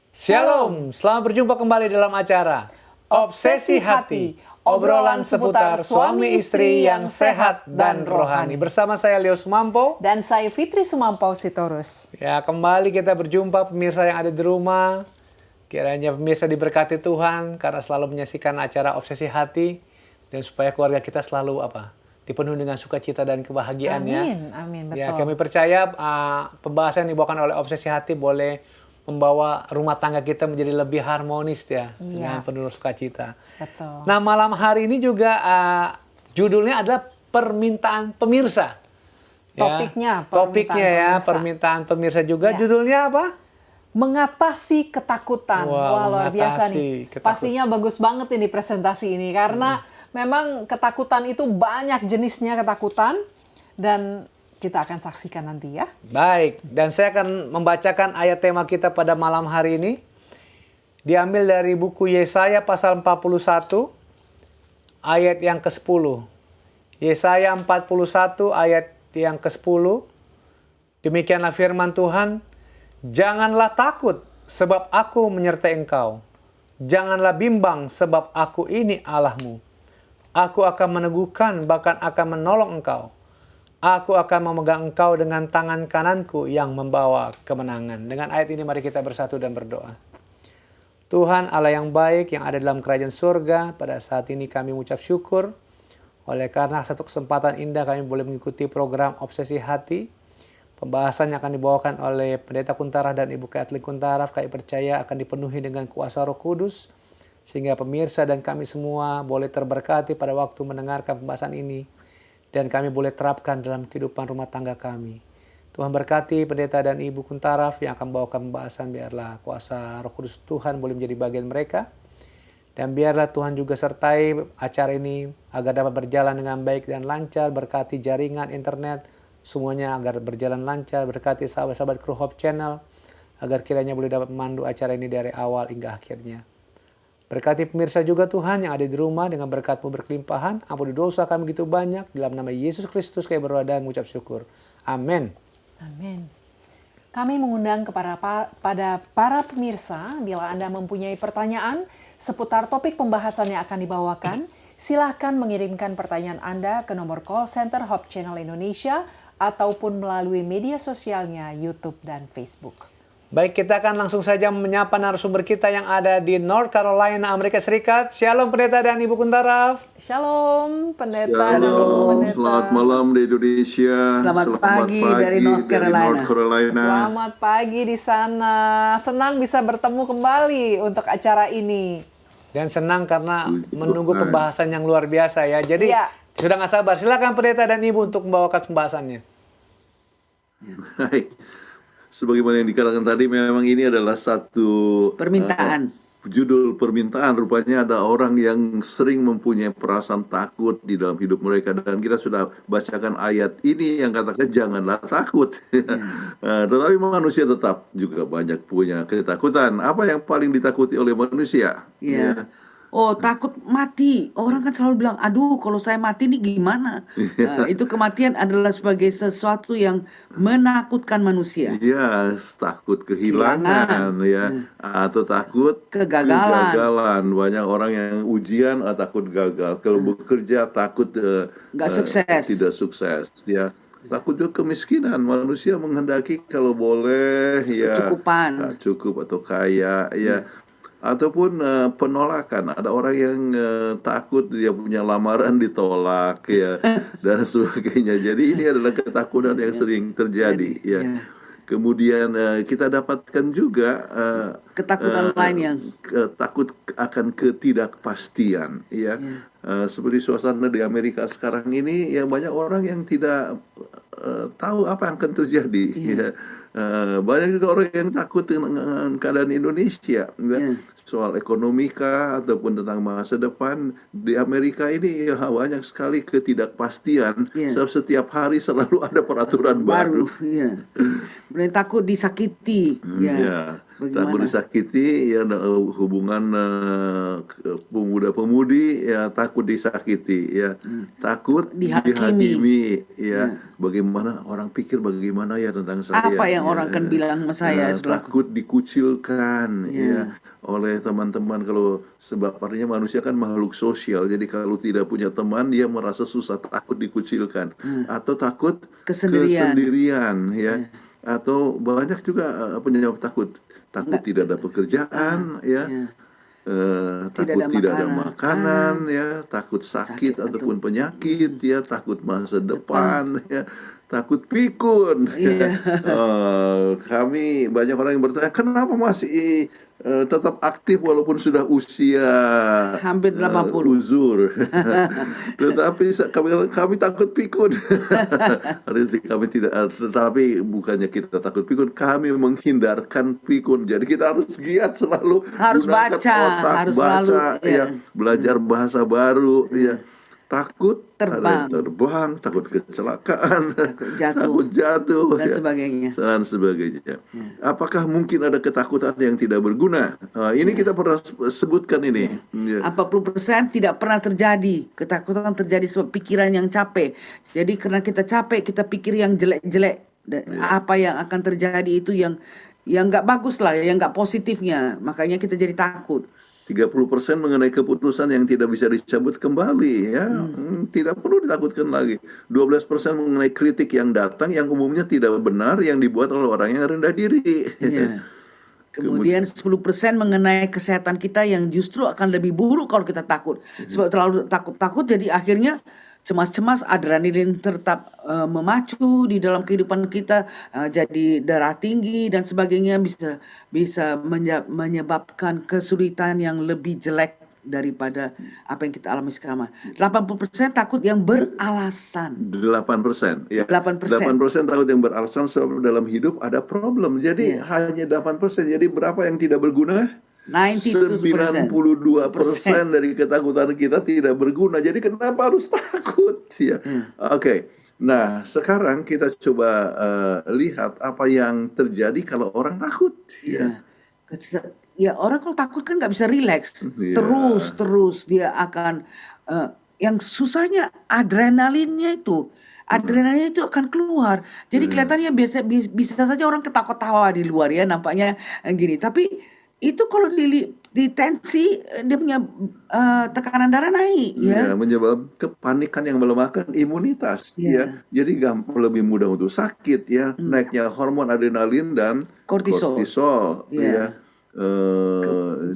Shalom, selamat berjumpa kembali dalam acara Obsesi Hati, obrolan seputar suami istri yang sehat dan rohani. Bersama saya Leo Sumampo dan saya Fitri Sumampo Sitorus. Ya, kembali kita berjumpa pemirsa yang ada di rumah. Kiranya pemirsa diberkati Tuhan karena selalu menyaksikan acara Obsesi Hati dan supaya keluarga kita selalu dipenuhi dengan sukacita dan kebahagiaan. Amin, amin, betul. Ya, kami percaya pembahasan yang dibawakan oleh Obsesi Hati boleh membawa rumah tangga kita menjadi lebih harmonis dengan penuh sukacita. Betul. Nah, malam hari ini juga judulnya adalah permintaan pemirsa. Topiknya permintaan pemirsa juga. Ya. Judulnya apa? Mengatasi ketakutan. Wah, luar biasa nih. Pastinya bagus banget ini presentasi ini karena memang ketakutan itu banyak jenisnya ketakutan dan kita akan saksikan nanti ya. Baik, dan saya akan membacakan ayat tema kita pada malam hari ini. Diambil dari buku Yesaya pasal 41 ayat yang ke-10. Yesaya 41 ayat yang ke-10. Demikianlah firman Tuhan, "Janganlah takut sebab aku menyertai engkau. Janganlah bimbang sebab aku ini Allahmu. Aku akan meneguhkan bahkan akan menolong engkau. Aku akan memegang engkau dengan tangan kananku yang membawa kemenangan." Dengan ayat ini mari kita bersatu dan berdoa. Tuhan Allah yang baik yang ada dalam kerajaan surga, pada saat ini kami mengucap syukur oleh karena satu kesempatan indah kami boleh mengikuti program Obsesi Hati. Pembahasan yang akan dibawakan oleh Pendeta Kuntaraf dan Ibu Kathleen Kuntaraf kami percaya akan dipenuhi dengan kuasa Roh Kudus sehingga pemirsa dan kami semua boleh terberkati pada waktu mendengarkan pembahasan ini. Dan kami boleh terapkan dalam kehidupan rumah tangga kami. Tuhan berkati pendeta dan Ibu Kuntaraf yang akan bawakan pembahasan. Biarlah kuasa Roh Kudus Tuhan boleh menjadi bagian mereka. Dan biarlah Tuhan juga sertai acara ini agar dapat berjalan dengan baik dan lancar. Berkati jaringan internet semuanya agar berjalan lancar. Berkati sahabat-sahabat kru Hope Channel agar kiranya boleh dapat memandu acara ini dari awal hingga akhirnya. Berkati pemirsa juga Tuhan yang ada di rumah dengan berkat-Mu berkelimpahan. Ampuni dosa kami begitu banyak. Dalam nama Yesus Kristus kami berdoa dan mengucap syukur. Amin. Amin. Kami mengundang kepada para pemirsa, bila Anda mempunyai pertanyaan seputar topik pembahasan yang akan dibawakan, silakan mengirimkan pertanyaan Anda ke nomor call center Hope Channel Indonesia ataupun melalui media sosialnya YouTube dan Facebook. Baik, kita akan langsung saja menyapa narasumber kita yang ada di North Carolina, Amerika Serikat. Shalom Pendeta dan Ibu Kuntaraf. Shalom Pendeta dan Ibu Pendeta. Selamat malam di Indonesia. Selamat pagi dari North Carolina. Selamat pagi di sana. Senang bisa bertemu kembali untuk acara ini. Dan senang karena menunggu pembahasan yang luar biasa ya. Jadi sudah nggak sabar. Silakan Pendeta dan Ibu untuk membawakan pembahasannya. Baik. Sebagaimana yang dikatakan tadi, memang ini adalah satu permintaan. Judul permintaan. Rupanya ada orang yang sering mempunyai perasaan takut di dalam hidup mereka. Dan kita sudah bacakan ayat ini yang katakan janganlah takut. Tetapi manusia tetap juga banyak punya ketakutan. Apa yang paling ditakuti oleh manusia? Oh, takut mati. Orang kan selalu bilang, aduh kalau saya mati nih gimana? Itu kematian adalah sebagai sesuatu yang menakutkan manusia. Iya, takut kehilangan. Atau takut kegagalan. Banyak orang yang ujian takut gagal. Kalau bekerja takut nggak sukses. Tidak sukses. Ya. Takut juga kemiskinan. Manusia menghendaki kalau boleh kecukupan, cukup atau kaya. Ataupun penolakan. Ada orang yang takut dia punya lamaran ditolak dan sebagainya. Jadi ini adalah ketakutan yang sering terjadi. Kemudian kita dapatkan juga ketakutan lain yang takut akan ketidakpastian. Seperti suasana di Amerika sekarang ini, banyak orang yang tidak tahu apa yang akan terjadi. Banyak juga orang yang takut dengan keadaan Indonesia. soal ekonomi kah, ataupun tentang masa depan. Di Amerika ini ya banyak sekali ketidakpastian. Iya. Sebab setiap hari selalu ada peraturan baru. Ya. Kemudian takut disakiti, ya. Ya, takut Bagaimana? disakiti, ya hubungan pemuda-pemudi, ya takut disakiti, ya takut dihakimi, ya. Bagaimana orang pikir bagaimana ya tentang saya? Apa yang ya, orang akan bilang sama saya? Saudara? takut dikucilkan, Ya. ya oleh teman-teman. Kalau sebab artinya manusia kan makhluk sosial, jadi kalau tidak punya teman dia merasa susah, takut dikucilkan, atau takut Kesendirian. kesendirian, ya. Atau banyak juga penyebab takut tidak ada pekerjaan, ya. Takut ada tidak ada makanan, makanan, ya, takut sakit ataupun penyakit, ya, takut masa depan, ya, takut pikun. Iya. Kami banyak orang yang bertanya, kenapa masih tetap aktif walaupun sudah usia Hampir 80. uzur. Tetapi kami takut pikun. Kami tidak, tetapi bukannya kita takut pikun, kami menghindarkan pikun. Jadi kita harus giat selalu, Harus gunakan baca, otak, harus baca, selalu, ya. belajar bahasa baru, ya. Takut Terbang. ada yang terbang, takut kecelakaan, jatuh. takut jatuh, Dan ya, sebagainya. dan sebagainya. Apakah mungkin ada ketakutan yang tidak berguna? Ini kita pernah sebutkan ini. Ya. 40% tidak pernah terjadi. Ketakutan terjadi sebab pikiran yang capek. Jadi karena kita capek, kita pikir yang jelek-jelek. Apa yang akan terjadi itu yang nggak bagus lah, yang nggak positifnya. Makanya kita jadi takut. 30% mengenai keputusan yang tidak bisa dicabut kembali, ya. Tidak perlu ditakutkan lagi. 12% mengenai kritik yang datang yang umumnya tidak benar, yang dibuat oleh orang yang rendah diri. Iya. Kemudian 10% mengenai kesehatan kita yang justru akan lebih buruk kalau kita takut. Sebab terlalu takut jadi akhirnya cemas-cemas, adrenalin tetap memacu di dalam kehidupan kita, jadi darah tinggi dan sebagainya, bisa menyebabkan kesulitan yang lebih jelek daripada apa yang kita alami sekarang. 80% takut yang beralasan. 8%, ya. 8%. 8% takut yang beralasan sebab dalam hidup ada problem. Jadi hanya 8%. Jadi berapa yang tidak berguna? 92% dari ketakutan kita tidak berguna. Jadi kenapa harus takut? Ya. Oke. Nah, sekarang kita coba lihat apa yang terjadi kalau orang takut. Ya. Ya, orang kalau takut kan nggak bisa rileks. Iya. Terus dia akan yang susahnya adrenalinnya itu. Adrenalinnya itu akan keluar. Jadi kelihatannya bisa saja orang ketawa-tawa di luar ya, nampaknya gini. Tapi itu kalau di tensi dia punya tekanan darah naik ya. Menyebabkan kepanikan yang melemahkan imunitas, ya. Jadi lebih mudah untuk sakit, ya. Naiknya hormon adrenalin dan kortisol, ya.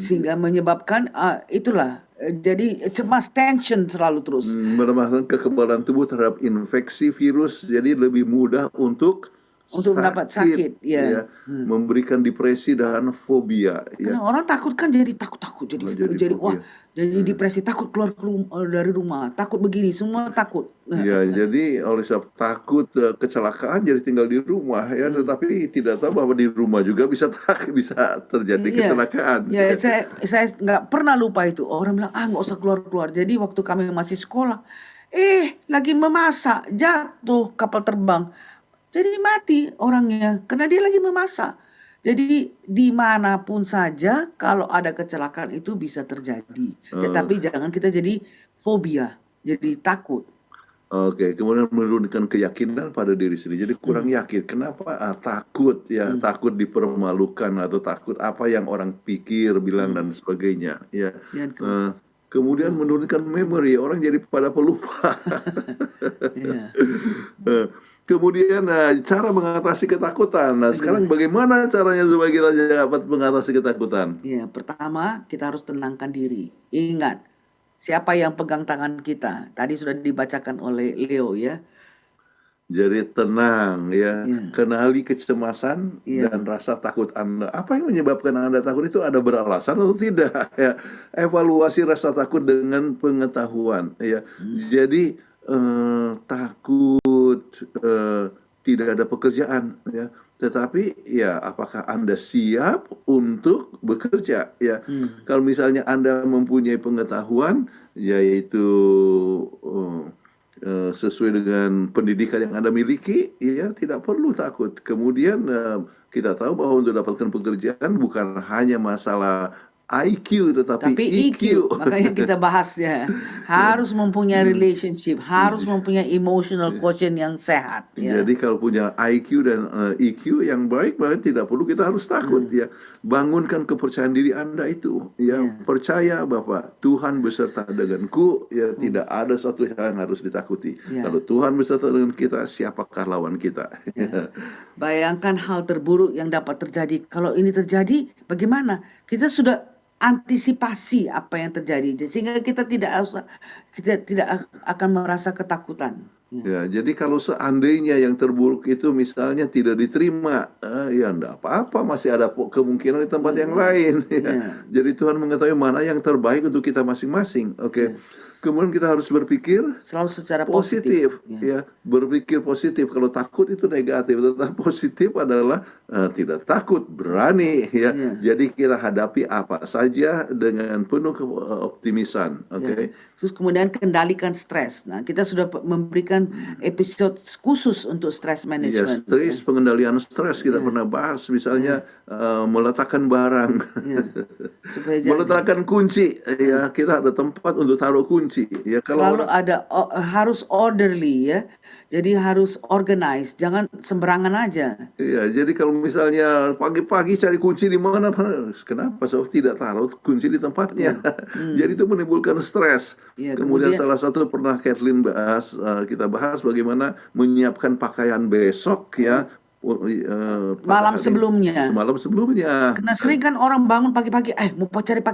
Sehingga menyebabkan itulah jadi cemas, tension selalu terus. Melemahkan kekebalan tubuh terhadap infeksi virus, jadi lebih mudah untuk mendapat sakit, ya. Memberikan depresi dan fobia. Karena orang takut kan jadi takut, jadi wah, jadi depresi, takut keluar dari rumah, takut begini, semua takut. Ya, jadi oleh sebab takut kecelakaan jadi tinggal di rumah, ya, tetapi tidak tahu bahwa di rumah juga bisa terjadi kecelakaan. Ya, saya nggak pernah lupa itu. Orang bilang nggak usah keluar. Jadi waktu kami masih sekolah, lagi memasak, jatuh kapal terbang. Jadi mati orangnya karena dia lagi memasak. Jadi dimanapun saja kalau ada kecelakaan itu bisa terjadi. Tetapi jangan kita jadi fobia, jadi takut. Oke, kemudian menurunkan keyakinan pada diri sendiri. Jadi kurang yakin. Kenapa? Takut, ya, takut dipermalukan atau takut apa yang orang pikir, bilang dan sebagainya. Ya. Kemudian menurunkan memori, orang jadi pada pelupa. Kemudian cara mengatasi ketakutan. Nah, sekarang bagaimana caranya supaya kita dapat mengatasi ketakutan? Ya, pertama kita harus tenangkan diri. Ingat, siapa yang pegang tangan kita? Tadi sudah dibacakan oleh Leo, ya. Jadi tenang, ya. Kenali kecemasan dan rasa takut Anda. Apa yang menyebabkan Anda takut itu ada beralasan atau tidak? Ya. Evaluasi rasa takut dengan pengetahuan, ya. Jadi takut tidak ada pekerjaan, ya. tetapi ya apakah Anda siap untuk bekerja? Ya, kalau misalnya Anda mempunyai pengetahuan yaitu sesuai dengan pendidikan yang Anda miliki, ya tidak perlu takut. Kemudian kita tahu bahwa untuk dapatkan pekerjaan bukan hanya masalah IQ tetapi Tapi EQ. EQ, makanya kita bahasnya harus mempunyai relationship, harus mempunyai emotional quotient yang sehat. Ya. Jadi kalau punya IQ dan EQ yang baik, tidak perlu kita harus takut ya. Bangunkan kepercayaan diri Anda itu ya. Percaya bahwa Tuhan beserta denganku ya, tidak ada satu yang harus ditakuti. Kalau Tuhan beserta dengan kita, siapakah lawan kita? Bayangkan hal terburuk yang dapat terjadi. Kalau ini terjadi, bagaimana? Kita sudah antisipasi apa yang terjadi sehingga kita tidak akan merasa ketakutan. Ya, jadi kalau seandainya yang terburuk itu misalnya tidak diterima, ya enggak apa-apa, masih ada kemungkinan di tempat yang lain. Ya. Jadi Tuhan mengetahui mana yang terbaik untuk kita masing-masing. Oke. Kemudian kita harus berpikir selalu secara positif. Ya, berpikir positif. Kalau takut itu negatif, tetapi positif adalah tidak takut, berani. Ya. Jadi kita hadapi apa saja dengan penuh optimisan. Oke. Terus kemudian kendalikan stres. Nah, kita sudah memberikan episode khusus untuk stress management. Ya, stres, pengendalian stres kita pernah bahas. Misalnya meletakkan barang, meletakkan kunci. Ya, kita ada tempat untuk taruh kunci. Ya, kalau selalu ada harus orderly ya. Jadi harus organize, jangan sembarangan aja. Iya, jadi kalau misalnya pagi-pagi cari kunci di mana, kenapa? Sebab tidak taruh kunci di tempatnya. Jadi itu menimbulkan stres. Ya, kemudian salah satu pernah Kathleen bahas, kita bahas bagaimana menyiapkan pakaian besok ya. Malam sebelumnya. Semalam sebelumnya. Karena sering kan orang bangun pagi-pagi, mau pakai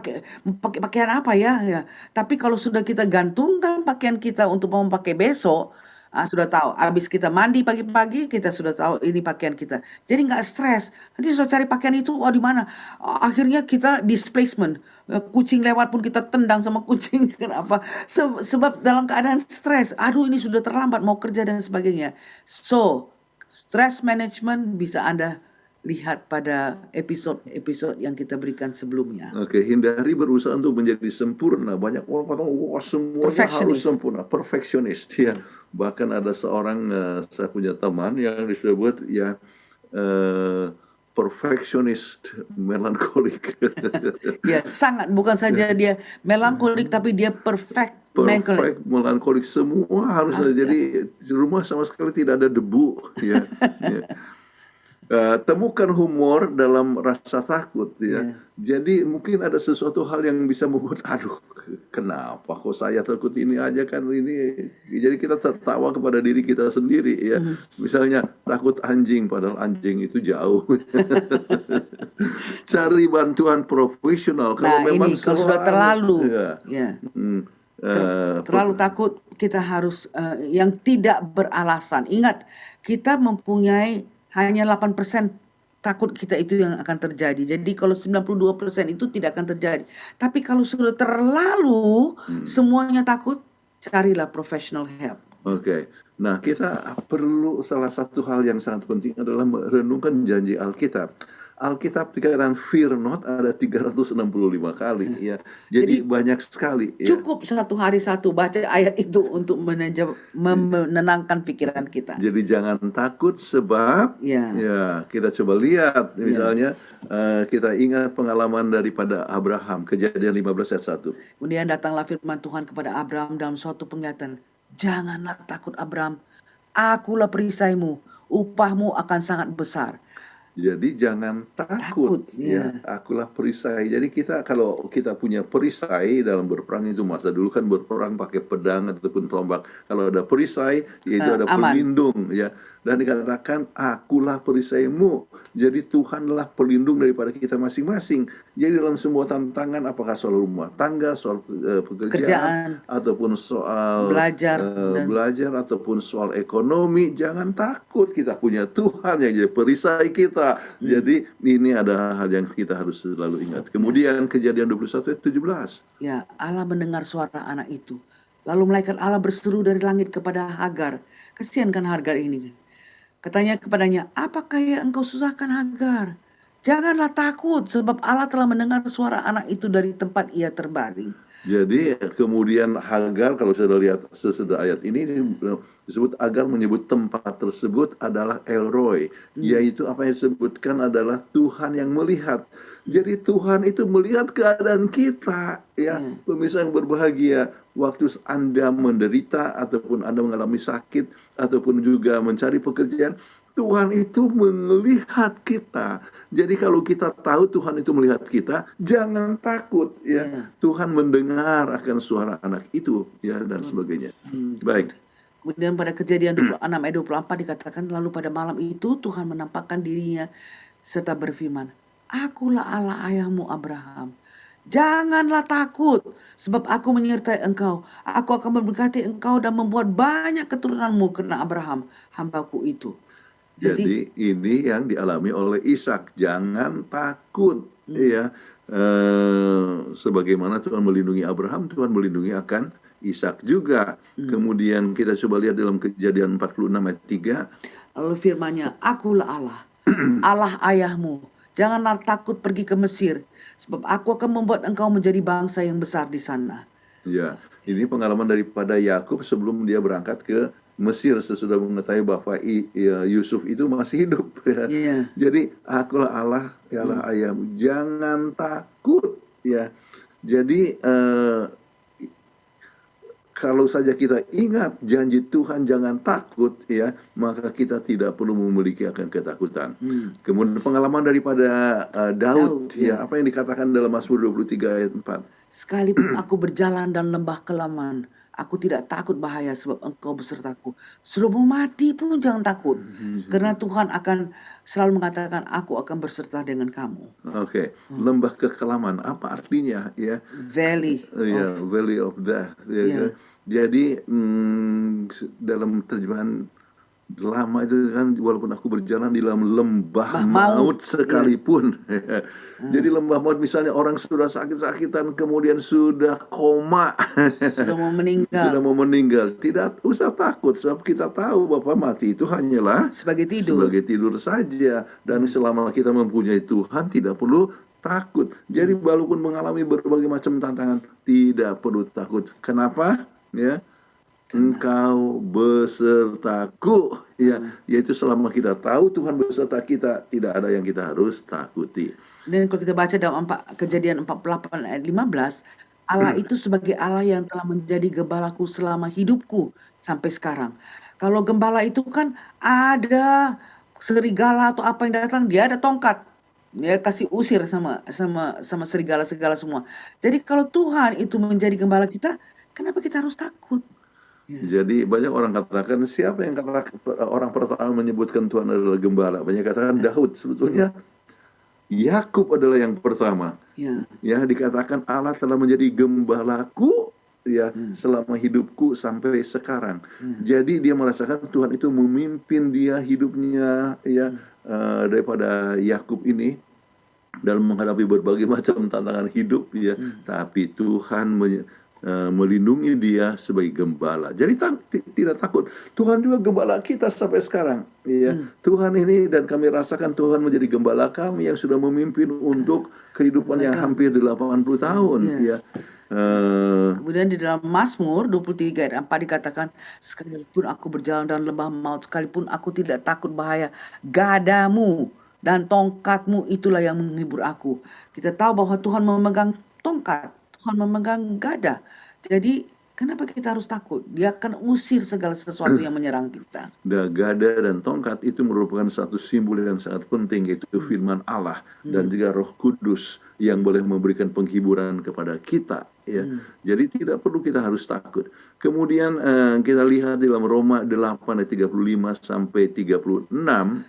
pakaian apa ya? Tapi kalau sudah kita gantungkan pakaian kita untuk mau pakai besok, sudah tahu. Habis kita mandi pagi-pagi, kita sudah tahu ini pakaian kita. Jadi nggak stres. Nanti sudah cari pakaian itu, di mana? Akhirnya kita displacement. Kucing lewat pun kita tendang sama kucing. Kenapa? Sebab dalam keadaan stres. Aduh, ini sudah terlambat mau kerja dan sebagainya. So, stress management bisa Anda lihat pada episode-episode yang kita berikan sebelumnya. Oke, hindari berusaha untuk menjadi sempurna. Banyak orang kata, semuanya harus sempurna, perfeksionis. Ya, bahkan ada seorang saya punya teman yang disebut ya perfectionist melankolik. Ya, sangat, bukan saja dia melankolik tapi dia perfect melankolik, semua harus ada. Jadi di rumah sama sekali tidak ada debu ya. Temukan humor dalam rasa takut ya. Jadi mungkin ada sesuatu hal yang bisa membuat kenapa kok saya takut ini aja kan ini. Jadi kita tertawa kepada diri kita sendiri ya. Misalnya takut anjing padahal anjing itu jauh. Cari bantuan profesional kalau memang ini kalau sudah terlalu terlalu takut, kita harus yang tidak beralasan. Ingat, kita mempunyai hanya 8% takut kita itu yang akan terjadi. Jadi kalau 92% itu tidak akan terjadi. Tapi kalau sudah terlalu semuanya takut, carilah professional help. Oke. Nah, kita perlu salah satu hal yang sangat penting adalah merenungkan janji Alkitab. Alkitab dikatakan fear not ada 365 kali ya. Jadi banyak sekali ya. Cukup satu hari satu baca ayat itu untuk menenangkan pikiran kita. Jadi jangan takut sebab ya kita coba lihat misalnya kita ingat pengalaman daripada Abraham, Kejadian 15 ayat 1. Kemudian datanglah firman Tuhan kepada Abraham dalam suatu penglihatan. Janganlah takut Abraham, akulah perisaimu, upahmu akan sangat besar. Jadi jangan takut ya. Akulah perisai. Jadi kalau kita punya perisai dalam berperang itu, masa dulu kan berperang pakai pedang ataupun tombak. Kalau ada perisai yaitu ada pelindung ya. Dan dikatakan akulah perisaimu. Jadi Tuhanlah pelindung daripada kita masing-masing. Jadi dalam semua tantangan, apakah soal rumah tangga, soal pekerjaan ataupun soal belajar ataupun soal ekonomi, jangan takut. Kita punya Tuhan yang jadi perisai kita. Jadi ini ada hal yang kita harus selalu ingat. Kemudian Kejadian 21 ayat 17. Ya, Allah mendengar suara anak itu. Lalu malaikat Allah berseru dari langit kepada Hagar. Kasihan kan Hagar ini. Katanya kepadanya, apakah yang engkau susahkan Hagar? Janganlah takut, sebab Allah telah mendengar suara anak itu dari tempat ia terbaring. Jadi kemudian Hagar, kalau sudah lihat sesudah ayat ini disebut Hagar menyebut tempat tersebut adalah El-Roi, yaitu apa yang disebutkan adalah Tuhan yang melihat. Jadi Tuhan itu melihat keadaan kita, ya, pemirsa yang berbahagia. Waktu Anda menderita ataupun Anda mengalami sakit ataupun juga mencari pekerjaan, Tuhan itu melihat kita. Jadi kalau kita tahu Tuhan itu melihat kita, jangan takut, ya. Tuhan mendengar akan suara anak itu, ya, dan sebagainya. Baik. Kemudian pada Kejadian 26 ayat 24 dikatakan, lalu pada malam itu Tuhan menampakkan dirinya serta berfirman, Akulah Allah ayahmu Abraham. Janganlah takut, sebab aku menyertai engkau. Aku akan memberkati engkau dan membuat banyak keturunanmu karena Abraham, hambaku itu. Jadi ini yang dialami oleh Ishak. Jangan takut, ya. Sebagaimana Tuhan melindungi Abraham, Tuhan melindungi akan Ishak juga. Kemudian kita coba lihat dalam Kejadian 46 ayat 3. Lalu firman-Nya, Akulah Allah, Allah ayahmu. Janganlah takut pergi ke Mesir, sebab aku akan membuat engkau menjadi bangsa yang besar di sana. Ya, ini pengalaman daripada Yakub sebelum dia berangkat ke Mesir sesudah mengetahui bahwa Yusuf itu masih hidup. Iya. Jadi akulah Allah, ya Allah ayahmu. Jangan takut, ya. Jadi kalau saja kita ingat janji Tuhan jangan takut, ya, maka kita tidak perlu memiliki akan ketakutan. Kemudian pengalaman daripada Daud, ya, apa yang dikatakan dalam Mazmur 23 ayat 4. Sekalipun aku berjalan dan lembah kelaman, aku tidak takut bahaya sebab engkau besertaku. Sudah mau mati pun jangan takut. Karena Tuhan akan selalu mengatakan, aku akan berserta dengan kamu. Oke. Lembah kekelaman, apa artinya, ya? Valley. Ya, Valley of Death. Ya, Ya. Jadi dalam terjemahan lama itu kan, walaupun aku berjalan di dalam lembah maut sekalipun. Jadi lembah maut, misalnya orang sudah sakit-sakitan kemudian sudah koma, Sudah mau meninggal. sudah mau meninggal, tidak usah takut sebab kita tahu bahwa mati itu hanyalah Sebagai tidur. sebagai tidur saja, dan selama kita mempunyai Tuhan tidak perlu takut. Jadi walaupun mengalami berbagai macam tantangan, tidak perlu takut. Kenapa? Ya. Engkau besertaku, ya, yaitu selama kita tahu Tuhan beserta kita, tidak ada yang kita harus takuti. Dan kalau kita baca dalam Kejadian 48 ayat 15, Allah itu sebagai Allah yang telah menjadi gembalaku selama hidupku sampai sekarang. Kalau gembala itu kan ada serigala atau apa yang datang, dia ada tongkat. Dia kasih usir sama serigala-serigala semua. Jadi kalau Tuhan itu menjadi gembala kita, kenapa kita harus takut? Jadi banyak orang katakan, siapa yang katakan orang pertama menyebutkan Tuhan adalah gembala? Banyak katakan Daud. Sebetulnya Yakub adalah yang pertama. Ya, dikatakan Allah telah menjadi gembalaku, ya, selama hidupku sampai sekarang. Jadi dia merasakan Tuhan itu memimpin dia hidupnya, ya, daripada Yakub ini dalam menghadapi berbagai macam tantangan hidup, ya. Tapi Tuhan melindungi dia sebagai gembala. Jadi tidak takut. Tuhan juga gembala kita sampai sekarang. Ya. Tuhan ini, dan kami rasakan Tuhan menjadi gembala kami yang sudah memimpin untuk kehidupan yang hampir 80 tahun. Ya. Kemudian di dalam Mazmur 23 ayat 4 dikatakan, sekalipun aku berjalan dalam lembah maut, sekalipun aku tidak takut bahaya, gadamu dan tongkatmu itulah yang menghibur aku. Kita tahu bahwa Tuhan memegang tongkat, Tuhan memegang gada. Jadi kenapa kita harus takut? Dia akan usir segala sesuatu yang menyerang kita. Gada dan tongkat itu merupakan satu simbol yang sangat penting, yaitu firman Allah dan juga Roh Kudus yang boleh memberikan penghiburan kepada kita. Ya. Jadi tidak perlu kita harus takut. Kemudian kita lihat dalam Roma 8 ayat 35 sampai 36,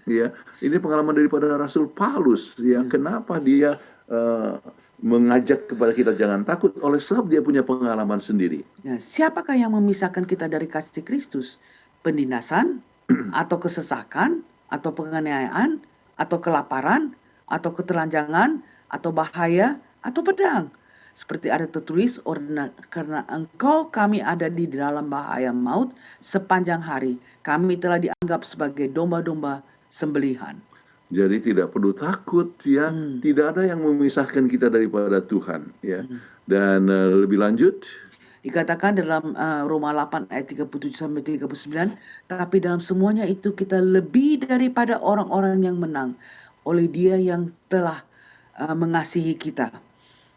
ya. Ini pengalaman daripada Rasul Paulus, ya. Kenapa dia mengajak kepada kita jangan takut, oleh sebab dia punya pengalaman sendiri. Ya, siapakah yang memisahkan kita dari kasih Kristus? Penindasan, atau kesesakan, atau penganiayaan, atau kelaparan, atau ketelanjangan, atau bahaya, atau pedang. seperti ada tertulis, karena engkau kami ada di dalam bahaya maut sepanjang hari. Kami telah dianggap sebagai domba-domba sembelihan. Jadi tidak perlu takut ya, tidak ada yang memisahkan kita daripada Tuhan ya. Dan lebih lanjut Dikatakan dalam Roma 8 ayat 37 sampai 39, tapi dalam semuanya itu kita lebih daripada orang-orang yang menang oleh Dia yang telah mengasihi kita.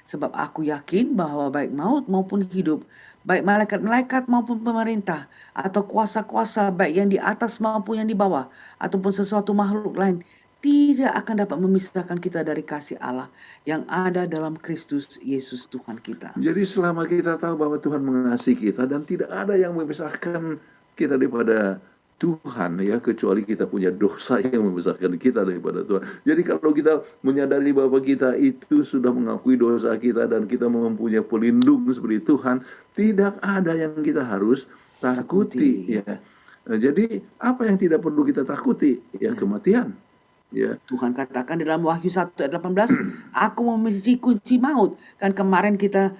Sebab aku yakin bahwa baik maut maupun hidup, baik malaikat-malaikat maupun pemerintah, atau kuasa-kuasa baik yang di atas maupun yang di bawah, ataupun sesuatu makhluk lain, tidak akan dapat memisahkan kita dari kasih Allah yang ada dalam Kristus Yesus Tuhan kita. Jadi selama kita tahu bahwa Tuhan mengasihi kita dan tidak ada yang memisahkan kita daripada Tuhan ya, kecuali kita punya dosa yang memisahkan kita daripada Tuhan. Jadi kalau kita menyadari bahwa kita itu sudah mengakui dosa kita dan kita mempunyai pelindung seperti Tuhan, tidak ada yang kita harus takuti ya. Jadi apa yang tidak perlu kita takuti? Ya, kematian. Ya. Tuhan katakan di dalam Wahyu 1 ayat 18, aku memiliki kunci maut. Kan kemarin kita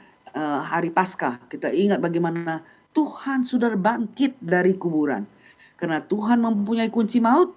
hari Paskah, kita ingat bagaimana Tuhan sudah bangkit dari kuburan. Karena Tuhan mempunyai kunci maut,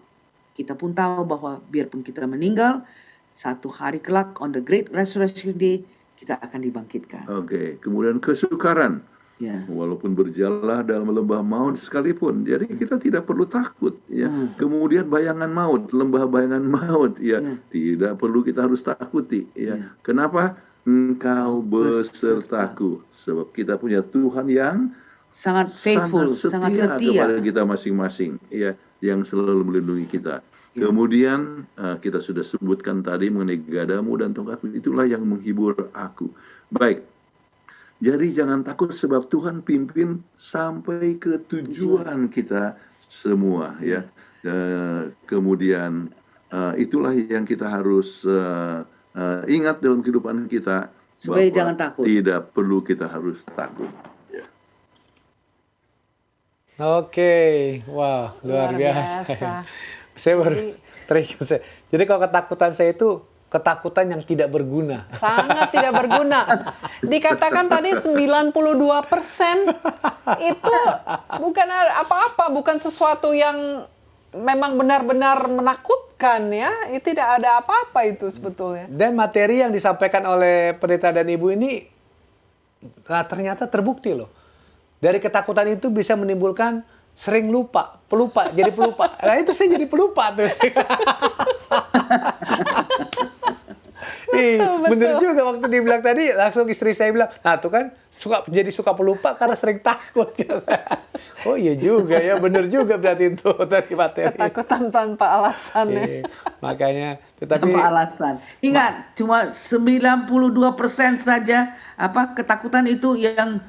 kita pun tahu bahwa biarpun kita meninggal, satu hari kelak on the great resurrection day, kita akan dibangkitkan. Oke, kemudian kesukaran. Ya. Walaupun berjalan dalam lembah maut sekalipun, jadi kita tidak perlu takut ya. Kemudian bayangan maut, lembah bayangan maut ya, tidak perlu kita harus takuti ya. Kenapa? Engkau besertaku, sebab kita punya Tuhan yang sangat faithful, sangat setia kepada kita masing-masing ya, yang selalu melindungi kita. Kemudian kita sudah sebutkan tadi mengenai gadamu dan tongkatmu, itulah yang menghibur aku. Baik. Jadi jangan takut sebab Tuhan pimpin sampai ke tujuan kita semua ya. Kemudian itulah yang kita harus ingat dalam kehidupan kita, supaya jangan takut. Tidak perlu kita harus takut. Ya. Oke, wah luar biasa. Saya baru teringat. Jadi kalau ketakutan saya itu ketakutan yang tidak berguna. Sangat tidak berguna. Dikatakan tadi 92% itu bukan apa-apa, bukan sesuatu yang memang benar-benar menakutkan ya. Tidak ada apa-apa itu sebetulnya. Dan materi yang disampaikan oleh pendeta dan ibu ini ternyata terbukti loh. Dari ketakutan itu bisa menimbulkan sering lupa, pelupa, jadi pelupa. Nah itu saya jadi pelupa tuh. Bener juga waktu dibilang tadi, langsung istri saya bilang, nah tuh kan suka pelupa karena sering takut. Oh iya juga ya, bener juga berarti itu tadi materi. Ketakutan tanpa alasan ya. Makanya, tetapi tanpa alasan. Ingat, cuma 92% saja ketakutan itu yang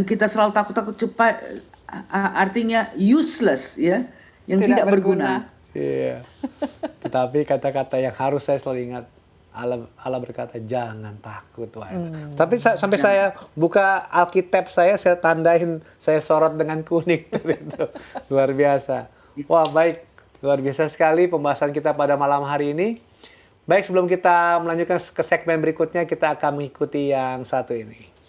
kita selalu takut cepat, artinya useless ya, yang tidak berguna. Iya. Tetapi kata-kata yang harus saya selalu ingat, Allah berkata jangan takut. Tapi sampai saya buka Alkitab saya tandain, saya sorot dengan kuning. Luar biasa. Wah baik, luar biasa sekali pembahasan kita pada malam hari ini. Baik, sebelum kita melanjutkan ke segmen berikutnya, kita akan mengikuti yang satu ini.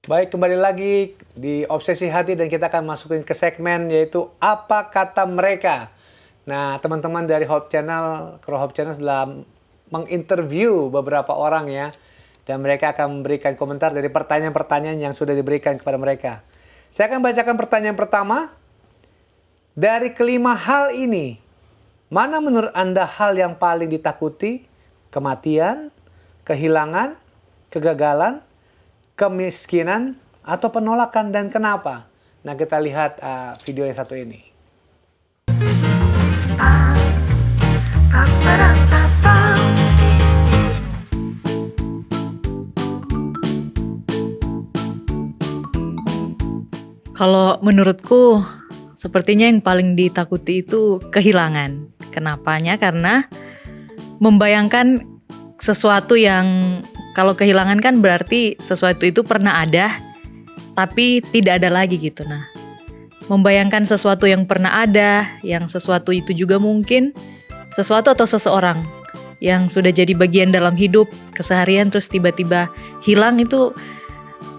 Baik, kembali lagi di Obsesi Hati dan kita akan masukin ke segmen yaitu apa kata mereka. Nah, teman-teman dari Hope Channel, Kru Hope Channel sudah menginterview beberapa orang ya. Dan mereka akan memberikan komentar dari pertanyaan-pertanyaan yang sudah diberikan kepada mereka. Saya akan bacakan pertanyaan pertama. Dari kelima hal ini, mana menurut Anda hal yang paling ditakuti? Kematian, kehilangan, kegagalan, kemiskinan, atau penolakan, dan kenapa? Nah, kita lihat video yang satu ini. Kalau menurutku, sepertinya yang paling ditakuti itu kehilangan. Kenapanya? Karena membayangkan sesuatu yang kalau kehilangan kan berarti sesuatu itu pernah ada, tapi tidak ada lagi gitu. Nah, membayangkan sesuatu yang pernah ada, yang sesuatu itu juga mungkin sesuatu atau seseorang yang sudah jadi bagian dalam hidup keseharian terus tiba-tiba hilang, itu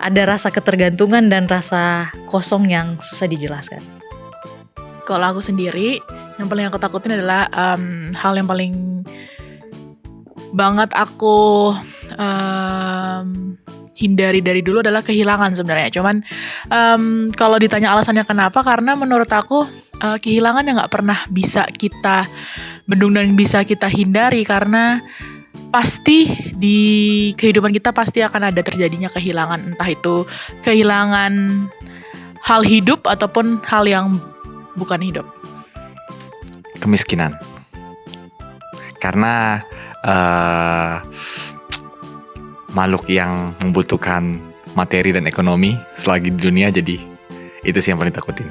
ada rasa ketergantungan dan rasa kosong yang susah dijelaskan. Kalau aku sendiri, yang paling aku takutin adalah hal yang paling banget aku hindari dari dulu adalah kehilangan sebenarnya. Cuman kalau ditanya alasannya kenapa, karena menurut aku kehilangan yang nggak pernah bisa kita bendung dan bisa kita hindari, karena pasti di kehidupan kita pasti akan ada terjadinya kehilangan, entah itu kehilangan hal hidup ataupun hal yang bukan hidup. Kemiskinan. Karena makhluk yang membutuhkan materi dan ekonomi selagi di dunia, jadi itu sih yang paling takutin.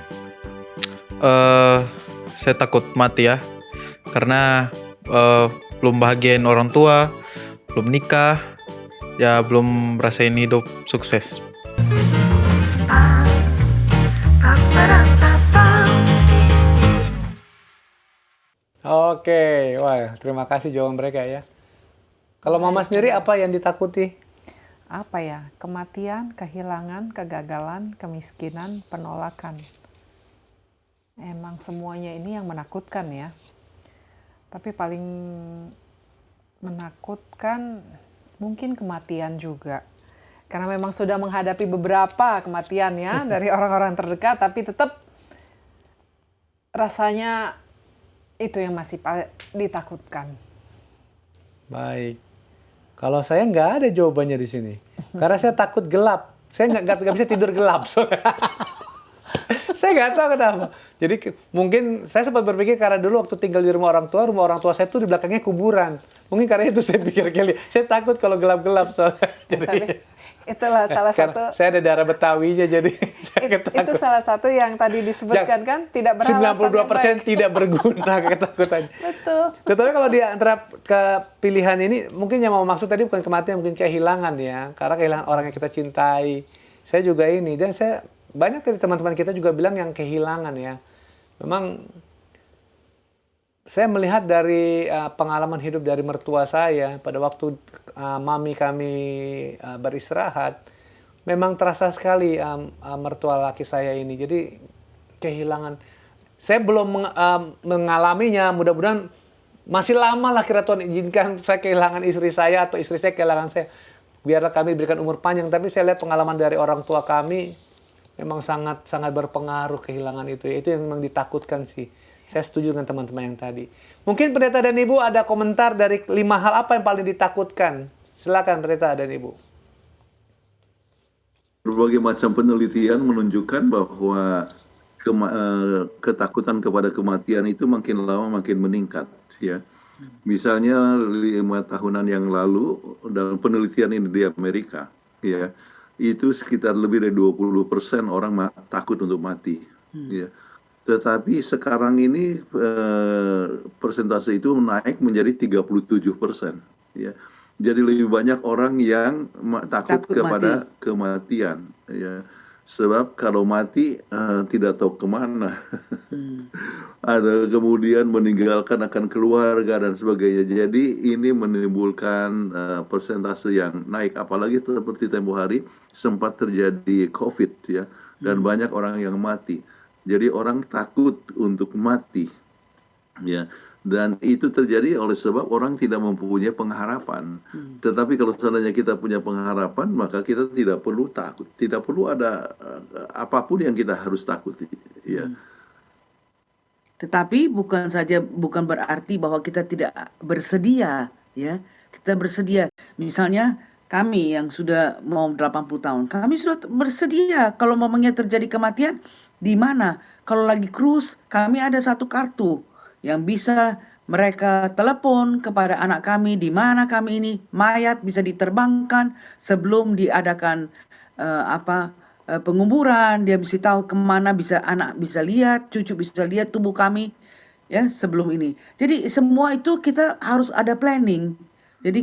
Saya takut mati ya, karena belum bahagiain orang tua, belum nikah, ya belum rasain hidup sukses. Oke, wah terima kasih jawaban mereka ya. Kalau Mama sendiri apa yang ditakuti? Apa ya? Kematian, kehilangan, kegagalan, kemiskinan, penolakan. Emang semuanya ini yang menakutkan ya. Tapi paling menakutkan mungkin kematian juga. Karena memang sudah menghadapi beberapa kematian ya dari orang-orang terdekat, tapi tetap rasanya itu yang masih ditakutkan. Baik. Kalau saya nggak ada jawabannya di sini. Karena saya takut gelap. Saya nggak bisa tidur gelap. Saya nggak tahu kenapa. Jadi mungkin saya sempat berpikir karena dulu waktu tinggal di rumah orang tua saya tuh di belakangnya kuburan. Mungkin karena itu saya pikir saya takut kalau gelap-gelap soalnya. Jadi, itulah salah satu. Saya ada darah Betawinya jadi saya ketakut. Itu salah satu yang tadi disebutkan kan, tidak beralasan 92% tidak berguna ketakutan. Betul. Tetapi kalau di antara kepilihan ini mungkin yang mau maksud tadi bukan kematian, mungkin kehilangan ya. Karena kehilangan orang yang kita cintai. Saya juga ini dan saya banyak dari teman-teman kita juga bilang yang kehilangan ya. Memang saya melihat dari pengalaman hidup dari mertua saya pada waktu mami kami beristirahat, memang terasa sekali mertua laki saya ini. Jadi kehilangan. Saya belum mengalaminya, mudah-mudahan masih lama lah kira Tuhan izinkan saya kehilangan istri saya atau istri saya kehilangan saya. Biarlah kami diberikan umur panjang, tapi saya lihat pengalaman dari orang tua kami, memang sangat berpengaruh kehilangan itu. Itu yang memang ditakutkan sih. Saya setuju dengan teman-teman yang tadi. Mungkin pendeta dan ibu ada komentar dari 5 hal apa yang paling ditakutkan. Silakan pendeta dan ibu. Berbagai macam penelitian menunjukkan bahwa ketakutan kepada kematian itu makin lama makin meningkat. Ya. Misalnya 5 tahunan yang lalu dalam penelitian ini di Amerika, ya, itu sekitar lebih dari 20% orang takut untuk mati. Ya. Tetapi sekarang ini persentase itu naik menjadi 37%. Ya. Jadi lebih banyak orang yang takut kepada kematian. Ya. Sebab kalau mati tidak tahu kemana. Ada kemudian meninggalkan akan keluarga dan sebagainya. Jadi ini menimbulkan persentase yang naik. Apalagi seperti tempo hari sempat terjadi COVID ya. Dan banyak orang yang mati. Jadi orang takut untuk mati. Ya. Dan itu terjadi oleh sebab orang tidak mempunyai pengharapan. Tetapi kalau seandainya kita punya pengharapan, maka kita tidak perlu takut. Tidak perlu ada apapun yang kita harus takuti. Ya. Tetapi bukan berarti bahwa kita tidak bersedia, ya. Kita bersedia. Misalnya kami yang sudah mau 80 tahun, kami sudah bersedia kalau memangnya terjadi kematian di mana? Kalau lagi cruise, kami ada satu kartu yang bisa mereka telepon kepada anak kami di mana kami ini mayat bisa diterbangkan sebelum diadakan penguburan. Dia bisa tahu kemana, bisa anak bisa lihat, cucu bisa lihat tubuh kami ya sebelum ini. Jadi semua itu kita harus ada planning. Jadi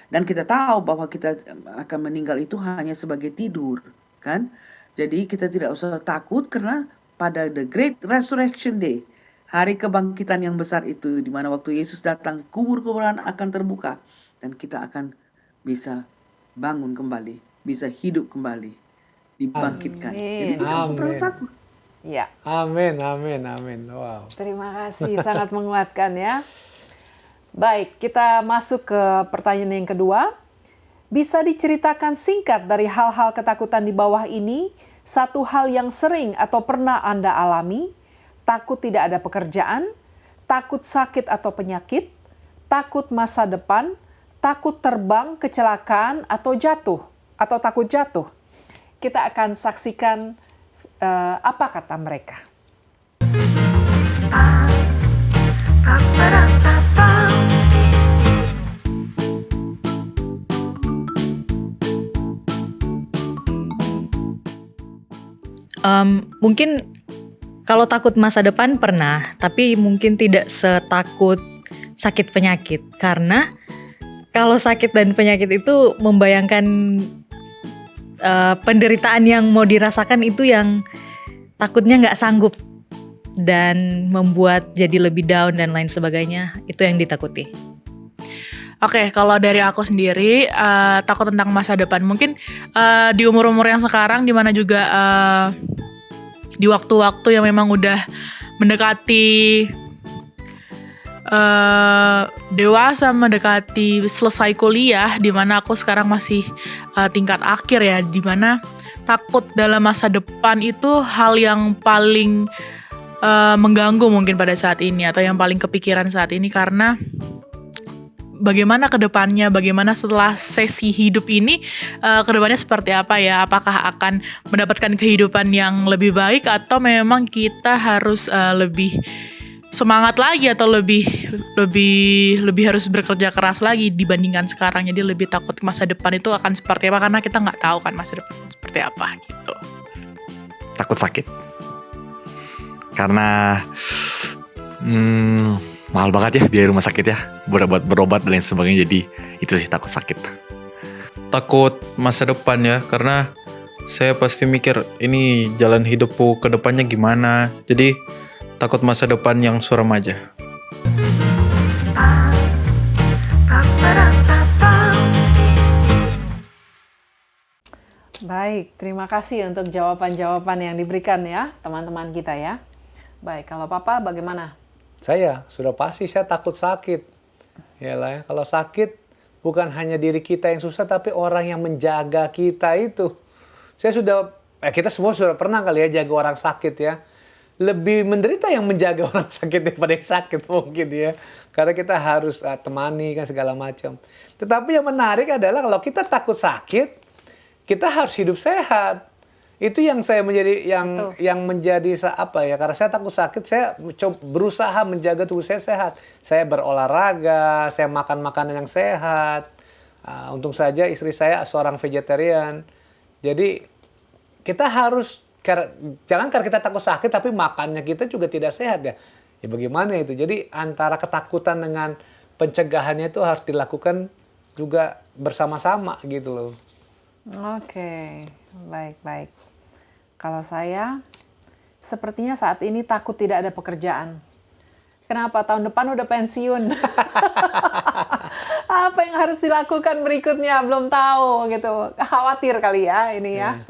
dan kita tahu bahwa kita akan meninggal itu hanya sebagai tidur, kan? Jadi kita tidak usah takut karena pada the Great Resurrection Day, hari kebangkitan yang besar itu, di mana waktu Yesus datang, kubur-kuburan akan terbuka dan kita akan bisa bangun kembali, bisa hidup kembali, dibangkitkan. Jadi tidak perlu takut. Ya. Amin, amin, amin. Wow. Terima kasih, sangat menguatkan ya. Baik, kita masuk ke pertanyaan yang kedua. Bisa diceritakan singkat dari hal-hal ketakutan di bawah ini, satu hal yang sering atau pernah Anda alami, takut tidak ada pekerjaan, takut sakit atau penyakit, takut masa depan, takut terbang, kecelakaan, atau jatuh, atau takut jatuh. Kita akan saksikan apa kata mereka. Mungkin kalau takut masa depan pernah, tapi mungkin tidak setakut sakit penyakit. Karena kalau sakit dan penyakit itu membayangkan penderitaan yang mau dirasakan itu yang takutnya nggak sanggup dan membuat jadi lebih down dan lain sebagainya. Itu yang ditakuti. Oke, kalau dari aku sendiri takut tentang masa depan. Mungkin di umur-umur yang sekarang, dimana juga di waktu-waktu yang memang udah mendekati dewasa, mendekati selesai kuliah, dimana aku sekarang masih tingkat akhir ya, dimana takut dalam masa depan itu hal yang paling mengganggu mungkin pada saat ini, atau yang paling kepikiran saat ini, karena bagaimana ke depannya, bagaimana setelah sesi hidup ini, ke depannya seperti apa ya? Apakah akan mendapatkan kehidupan yang lebih baik, atau memang kita harus lebih semangat lagi, atau lebih harus bekerja keras lagi dibandingkan sekarang. Jadi lebih takut masa depan itu akan seperti apa, karena kita nggak tahu kan masa depan seperti apa gitu. Takut sakit. Karena mahal banget ya biaya rumah sakit ya, berobat dan lain sebagainya. Jadi itu sih, takut sakit. Takut masa depan ya, karena saya pasti mikir ini jalan hidupku ke depannya gimana. Jadi takut masa depan yang suram aja. Baik, terima kasih untuk jawaban-jawaban yang diberikan ya, teman-teman kita ya. Baik, kalau Papa bagaimana? Saya sudah pasti saya takut sakit. Yalah ya, kalau sakit bukan hanya diri kita yang susah, tapi orang yang menjaga kita itu. Saya sudah, kita semua sudah pernah kali ya jaga orang sakit ya. Lebih menderita yang menjaga orang sakit daripada yang sakit mungkin ya. Karena kita harus temani kan segala macam. Tetapi yang menarik adalah kalau kita takut sakit, kita harus hidup sehat. Itu yang saya menjadi yang menjadi apa ya? Karena saya takut sakit, saya berusaha menjaga tubuh saya sehat. Saya berolahraga, saya makan makanan yang sehat. Untung saja istri saya seorang vegetarian. Jadi kita harus jangan karena kita takut sakit tapi makannya kita juga tidak sehat ya. Ya bagaimana itu? Jadi antara ketakutan dengan pencegahannya itu harus dilakukan juga bersama-sama gitu loh. Oke, baik. Kalau saya, sepertinya saat ini takut tidak ada pekerjaan. Kenapa? Tahun depan udah pensiun. Apa yang harus dilakukan berikutnya? Belum tahu gitu. Khawatir kali ya ini ya.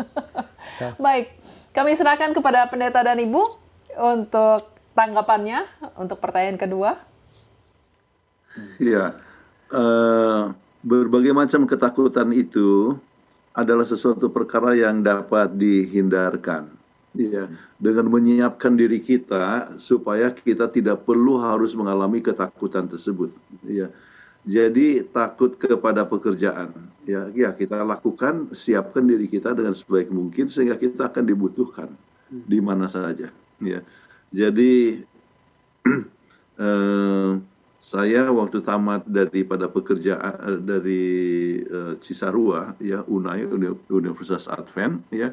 Baik, kami serahkan kepada pendeta dan ibu untuk tanggapannya untuk pertanyaan kedua. Ya, berbagai macam ketakutan itu adalah sesuatu perkara yang dapat dihindarkan. Ya, dengan menyiapkan diri kita supaya kita tidak perlu harus mengalami ketakutan tersebut. Ya, jadi takut kepada pekerjaan. Ya kita lakukan, siapkan diri kita dengan sebaik mungkin sehingga kita akan dibutuhkan di mana saja. Ya, jadi saya waktu tamat daripada pekerjaan dari Cisarua, ya UNAI, Universitas Advent, ya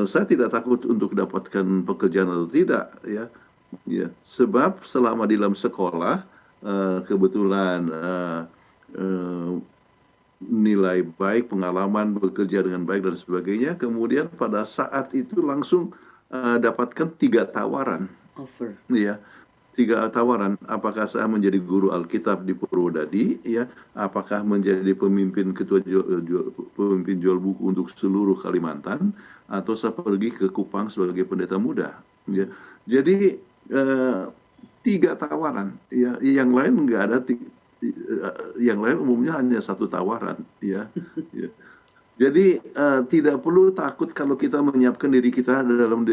saya tidak takut untuk dapatkan pekerjaan atau tidak, ya sebab selama di dalam sekolah kebetulan nilai baik, pengalaman bekerja dengan baik dan sebagainya. Kemudian pada saat itu langsung dapatkan 3 tawaran. Offer. Ya, 3 tawaran. Apakah saya menjadi guru Alkitab di Purwodadi, ya, apakah menjadi pemimpin pemimpin jual buku untuk seluruh Kalimantan, atau saya pergi ke Kupang sebagai pendeta muda. Ya, jadi 3 tawaran. Ya, yang lain nggak ada. Yang lain umumnya hanya 1 tawaran. Ya, ya. Jadi tidak perlu takut kalau kita menyiapkan diri kita dalam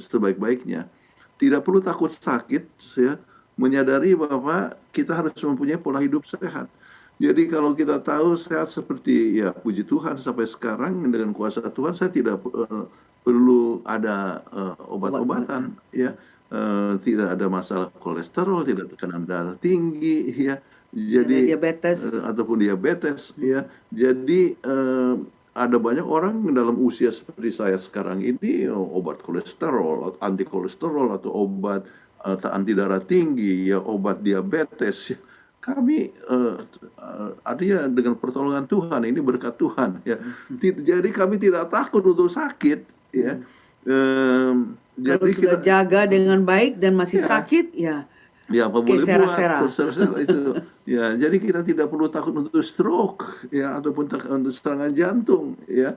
sebaik-baiknya. Tidak perlu takut sakit, ya, menyadari bahwa kita harus mempunyai pola hidup sehat. Jadi kalau kita tahu sehat seperti, ya puji Tuhan sampai sekarang dengan kuasa Tuhan saya tidak perlu ada obat-obatan, ya, tidak ada masalah kolesterol, tidak tekanan darah tinggi, ya. Jadi diabetes. Ataupun diabetes, ya. Jadi ada banyak orang dalam usia seperti saya sekarang ini obat kolesterol, anti kolesterol atau obat anti darah tinggi, ya obat diabetes. Kami artinya dengan pertolongan Tuhan, ini berkat Tuhan, ya. Jadi kami tidak takut untuk sakit, ya. Kalau sudah jaga dengan baik dan masih sakit, ya. Ya, apa boleh sera-sera. buat itu. Ya, jadi kita tidak perlu takut untuk stroke, ya, ataupun untuk serangan jantung, ya.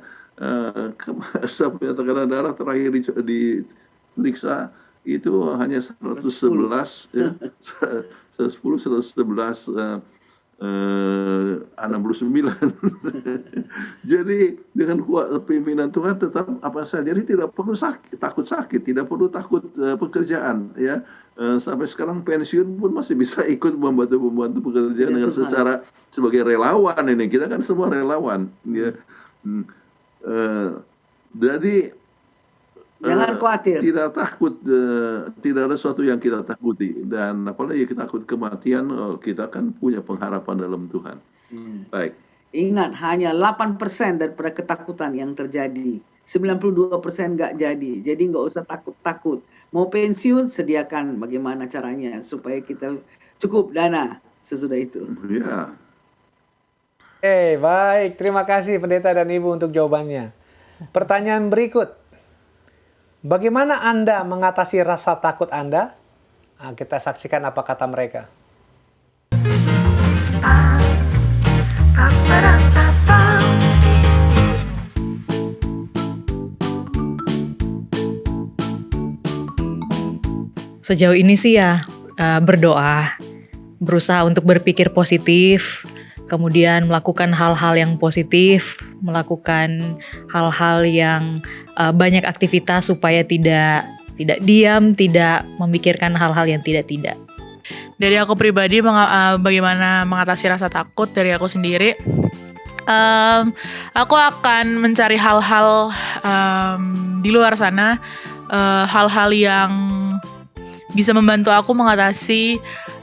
Sampai tekanan darah terakhir diperiksa itu hanya 111, ya. 111 69. Jadi dengan pimpinan Tuhan tetap apa saja. Jadi tidak perlu takut sakit, tidak perlu takut pekerjaan, ya. Sampai sekarang pensiun pun masih bisa ikut membantu pekerjaan dengan secara sebagai relawan ini. Kita kan semua relawan, ya. Jadi jangan khawatir. Tidak takut, tidak ada sesuatu yang kita takuti. Dan apalagi kita takut kematian, kita kan punya pengharapan dalam Tuhan. Baik. Ingat, hanya 8% daripada ketakutan yang terjadi. 92% nggak jadi. Jadi nggak usah takut-takut. Mau pensiun, sediakan bagaimana caranya supaya kita cukup dana sesudah itu. Ya. Baik. Terima kasih Pendeta dan Ibu untuk jawabannya. Pertanyaan berikut. Bagaimana Anda mengatasi rasa takut Anda? Nah, kita saksikan apa kata mereka. Sejauh ini sih ya berdoa, berusaha untuk berpikir positif, kemudian melakukan hal-hal yang positif, melakukan hal-hal yang banyak aktivitas supaya tidak diam, tidak memikirkan hal-hal yang tidak. Dari aku pribadi, bagaimana mengatasi rasa takut dari aku sendiri, aku akan mencari hal-hal di luar sana, hal-hal yang bisa membantu aku mengatasi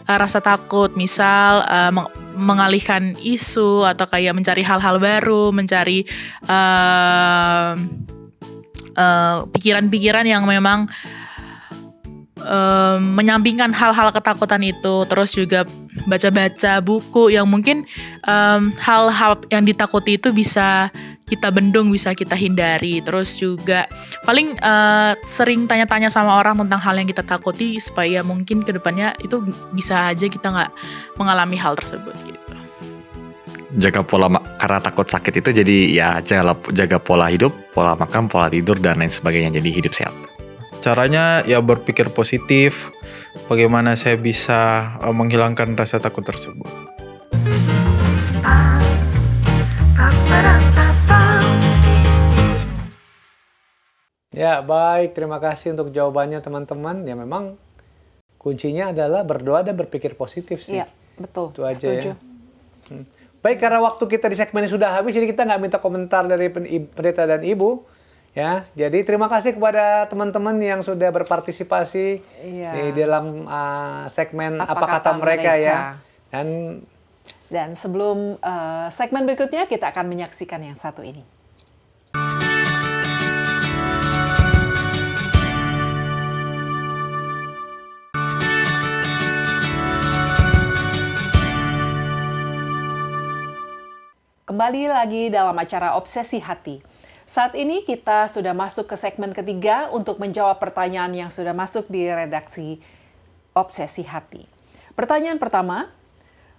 rasa takut, misal mengalihkan isu atau kayak mencari hal-hal baru, mencari pikiran-pikiran yang memang menyampingkan hal-hal ketakutan itu. Terus juga baca-baca buku yang mungkin hal-hal yang ditakuti itu bisa kita bendung, bisa kita hindari. Terus juga paling sering tanya-tanya sama orang tentang hal yang kita takuti supaya mungkin kedepannya itu bisa aja kita nggak mengalami hal tersebut gitu. Jaga pola karena takut sakit itu jadi ya jaga pola hidup, pola makan, pola tidur dan lain sebagainya, jadi hidup sehat. Caranya ya berpikir positif, bagaimana saya bisa menghilangkan rasa takut tersebut. Ya, baik. Terima kasih untuk jawabannya teman-teman. Ya, memang kuncinya adalah berdoa dan berpikir positif sih. Iya, betul. Itu aja Setuju. ya. Baik, karena waktu kita di segmen ini sudah habis, jadi kita nggak minta komentar dari pendeta dan ibu. Ya, jadi terima kasih kepada teman-teman yang sudah berpartisipasi Iya. di dalam segmen Apa apa kata kata mereka ya. mereka. Dan sebelum segmen berikutnya, kita akan menyaksikan yang satu ini. Kembali lagi dalam acara Obsesi Hati. Saat ini kita sudah masuk ke segmen ketiga untuk menjawab pertanyaan yang sudah masuk di redaksi Obsesi Hati. Pertanyaan pertama,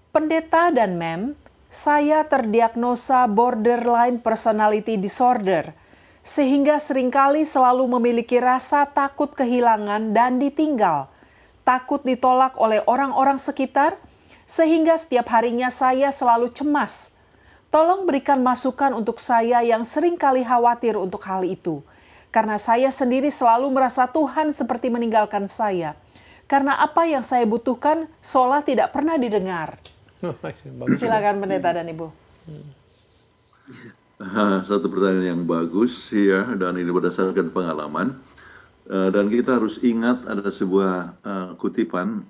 Pendeta dan Mem, saya terdiagnosa borderline personality disorder, sehingga seringkali selalu memiliki rasa takut kehilangan dan ditinggal, takut ditolak oleh orang-orang sekitar, sehingga setiap harinya saya selalu cemas. Tolong berikan masukan untuk saya yang seringkali khawatir untuk hal itu. Karena saya sendiri selalu merasa Tuhan seperti meninggalkan saya. Karena apa yang saya butuhkan seolah tidak pernah didengar. Silakan Pendeta dan Ibu. Satu pertanyaan yang bagus ya, dan ini berdasarkan pengalaman. Dan kita harus ingat ada sebuah kutipan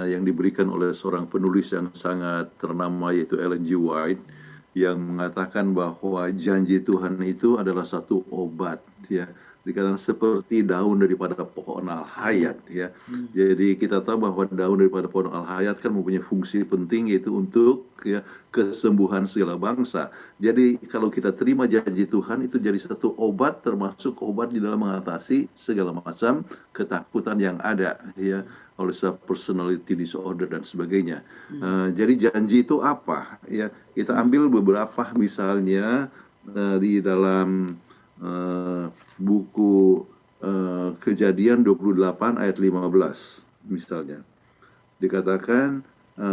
yang diberikan oleh seorang penulis yang sangat ternama, yaitu Ellen G. White, yang mengatakan bahwa janji Tuhan itu adalah satu obat ya, dikatakan seperti daun daripada pohon al-hayat ya. Jadi kita tahu bahwa daun daripada pohon al-hayat kan mempunyai fungsi penting, yaitu untuk ya kesembuhan segala bangsa. Jadi kalau kita terima janji Tuhan, itu jadi satu obat, termasuk obat di dalam mengatasi segala macam ketakutan yang ada ya, oleh sebab personality disorder dan sebagainya. Jadi janji itu apa? Ya, kita ambil beberapa misalnya di dalam buku Kejadian 28 ayat 15 misalnya. Dikatakan,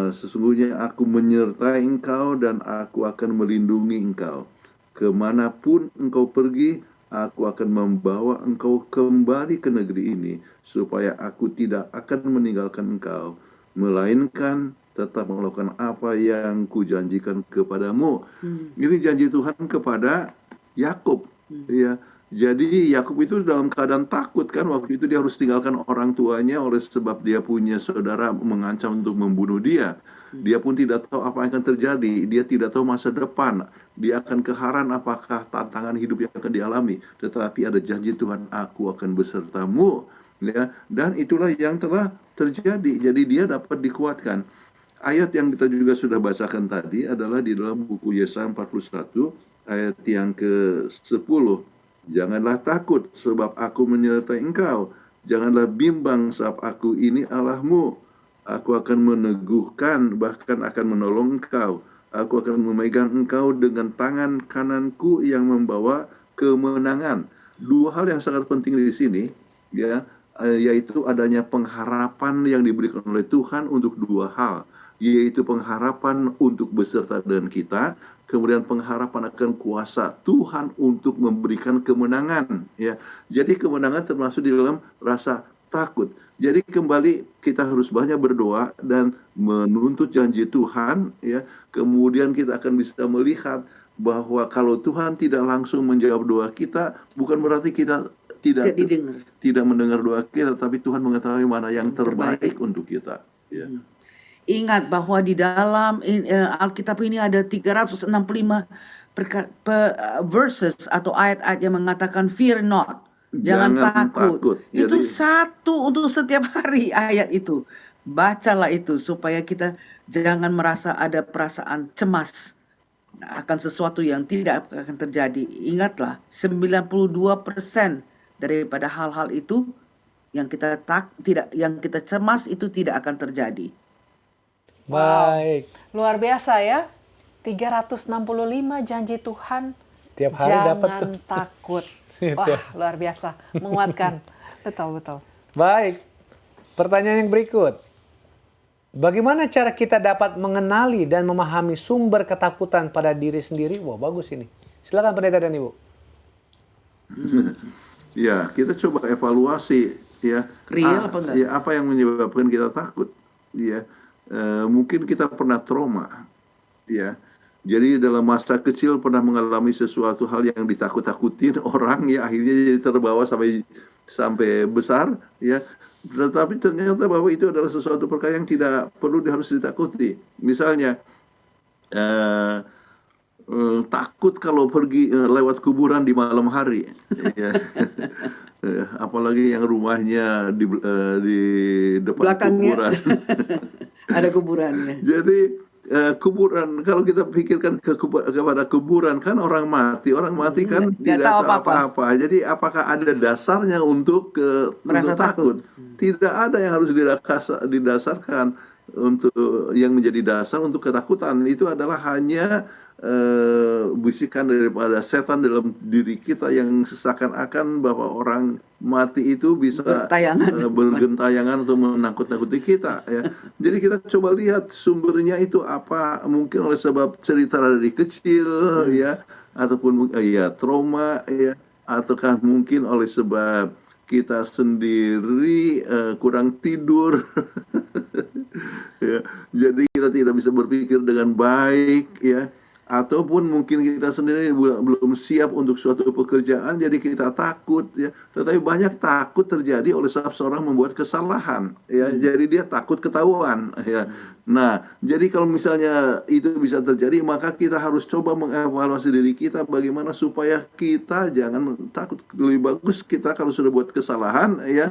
sesungguhnya aku menyertai engkau dan aku akan melindungi engkau. Kemanapun engkau pergi, aku akan membawa engkau kembali ke negeri ini, supaya aku tidak akan meninggalkan engkau, melainkan tetap melakukan apa yang kujanjikan kepadamu. Ini janji Tuhan kepada Yakub. Ya, jadi Yakub itu dalam keadaan takut kan, waktu itu dia harus tinggalkan orang tuanya oleh sebab dia punya saudara mengancam untuk membunuh dia. Dia pun tidak tahu apa yang akan terjadi, dia tidak tahu masa depan, dia akan ke Haran, apakah tantangan hidup yang akan dialami. Tetapi ada janji Tuhan, aku akan besertamu ya, dan itulah yang telah terjadi. Jadi dia dapat dikuatkan. Ayat yang kita juga sudah bacakan tadi adalah di dalam buku Yesaya 41 ayat yang ke-10. Janganlah takut sebab aku menyertai engkau, janganlah bimbang sebab aku ini Allahmu. Aku akan meneguhkan, bahkan akan menolong engkau. Aku akan memegang engkau dengan tangan kananku yang membawa kemenangan. Dua hal yang sangat penting di sini, ya, yaitu adanya pengharapan yang diberikan oleh Tuhan untuk dua hal, yaitu pengharapan untuk beserta dengan kita, kemudian pengharapan akan kuasa Tuhan untuk memberikan kemenangan. Ya, jadi kemenangan termasuk di dalam rasa takut. Jadi kembali kita harus banyak berdoa dan menuntut janji Tuhan ya. Kemudian kita akan bisa melihat bahwa kalau Tuhan tidak langsung menjawab doa kita, bukan berarti kita tidak mendengar doa kita, tapi Tuhan mengetahui mana yang terbaik untuk kita ya. Ingat bahwa di dalam Alkitab ini ada 365 verses atau ayat-ayat yang mengatakan fear not. Jangan takut. Itu Jadi, satu untuk setiap hari ayat itu. bacalah itu supaya kita jangan merasa ada perasaan cemas akan sesuatu yang tidak akan terjadi. Ingatlah, 92% daripada hal-hal itu yang kita cemas itu tidak akan terjadi. Baik. Luar biasa ya. 365 janji Tuhan. Tiap hari dapat tuh. Jangan takut. Wah, luar biasa. Menguatkan. Betul. Baik. Pertanyaan yang berikut. Bagaimana cara kita dapat mengenali dan memahami sumber ketakutan pada diri sendiri? Wah, bagus ini. Silakan Pendeta dan Ibu. Ya, kita coba evaluasi ya. Real apa enggak? Ya, apa yang menyebabkan kita takut? Ya, mungkin kita pernah trauma. Ya, jadi dalam masa kecil pernah mengalami sesuatu hal yang ditakut-takutin orang, ya akhirnya jadi terbawa sampai besar, ya. Tetapi ternyata bahwa itu adalah sesuatu perkara yang tidak perlu harus ditakuti. Misalnya takut kalau pergi lewat kuburan di malam hari, ya. Apalagi yang rumahnya di depan Belakangnya kuburan. ada kuburannya. Jadi kuburan, kalau kita pikirkan kepada kuburan, kan orang mati kan Nggak tidak tahu tahu apa-apa. Jadi apakah ada dasarnya untuk Merasa takut? Tidak ada yang harus didasarkan untuk yang menjadi dasar untuk ketakutan. Itu adalah hanya bisikan daripada setan dalam diri kita yang seakan-akan bahwa orang mati itu bisa bergentayangan untuk menakut-nakuti kita, ya. Jadi kita coba lihat sumbernya itu apa, mungkin oleh sebab cerita dari kecil, ya, ataupun ya trauma, ya, ataukah mungkin oleh sebab kita sendiri kurang tidur. Ya, jadi kita tidak bisa berpikir dengan baik, ya. Ataupun mungkin kita sendiri belum siap untuk suatu pekerjaan, jadi kita takut, ya. Tetapi banyak takut terjadi oleh sebab seorang membuat kesalahan, ya. Jadi dia takut ketahuan, ya. Nah, jadi kalau misalnya itu bisa terjadi, maka kita harus coba mengevaluasi diri kita bagaimana supaya kita jangan takut. Lebih bagus kita kalau sudah buat kesalahan, ya,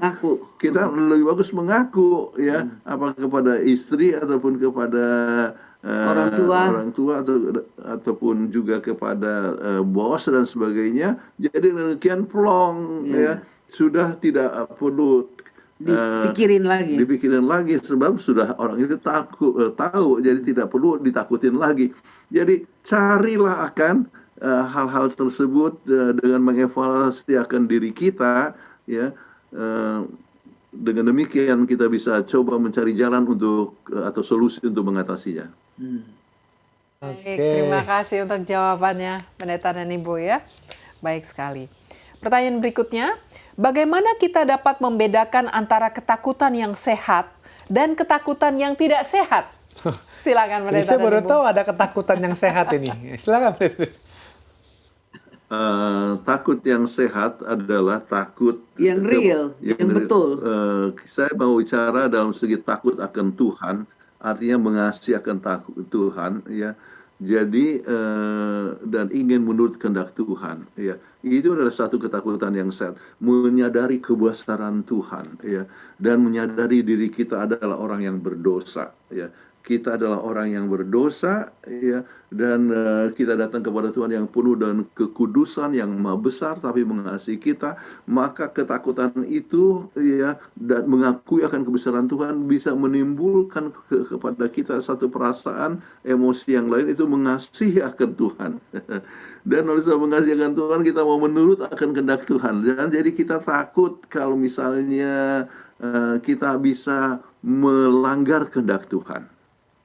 kita lebih bagus mengaku, ya, apa kepada istri ataupun kepada orang tua ataupun juga kepada bos dan sebagainya. Jadi demikian plong, ya, sudah tidak perlu dipikirin lagi sebab sudah orang itu tahu, jadi tidak perlu ditakutin lagi. Jadi carilah akan hal-hal tersebut dengan mengevaluasi akan diri kita, ya. Dengan demikian kita bisa coba mencari jalan untuk atau solusi untuk mengatasinya. Baik, terima kasih untuk jawabannya Pendeta dan Ibu, ya. Baik sekali. Pertanyaan berikutnya, bagaimana kita dapat membedakan antara ketakutan yang sehat dan ketakutan yang tidak sehat? Silakan Pendeta Saya dan baru Ibu. tahu ada ketakutan yang sehat ini. Silakan Pendeta. Takut yang sehat adalah takut yang real, yang betul. Saya mau bicara dalam segi takut akan Tuhan, artinya mengasihi akan takut Tuhan, ya. Jadi dan ingin menurut kehendak Tuhan, ya. Itu adalah satu ketakutan yang sehat, menyadari kebesaran Tuhan, ya, dan menyadari diri kita adalah orang yang berdosa, ya. Kita adalah orang yang berdosa, ya, dan kita datang kepada Tuhan yang penuh dengan kekudusan, yang maha besar tapi mengasihi kita. Maka ketakutan itu, ya, dan mengakui akan kebesaran Tuhan bisa menimbulkan kepada kita satu perasaan, emosi yang lain, itu mengasihi akan Tuhan. Dan oleh sebab mengasihi akan Tuhan, kita mau menurut akan kehendak Tuhan. Dan jadi kita takut kalau misalnya kita bisa melanggar kehendak Tuhan.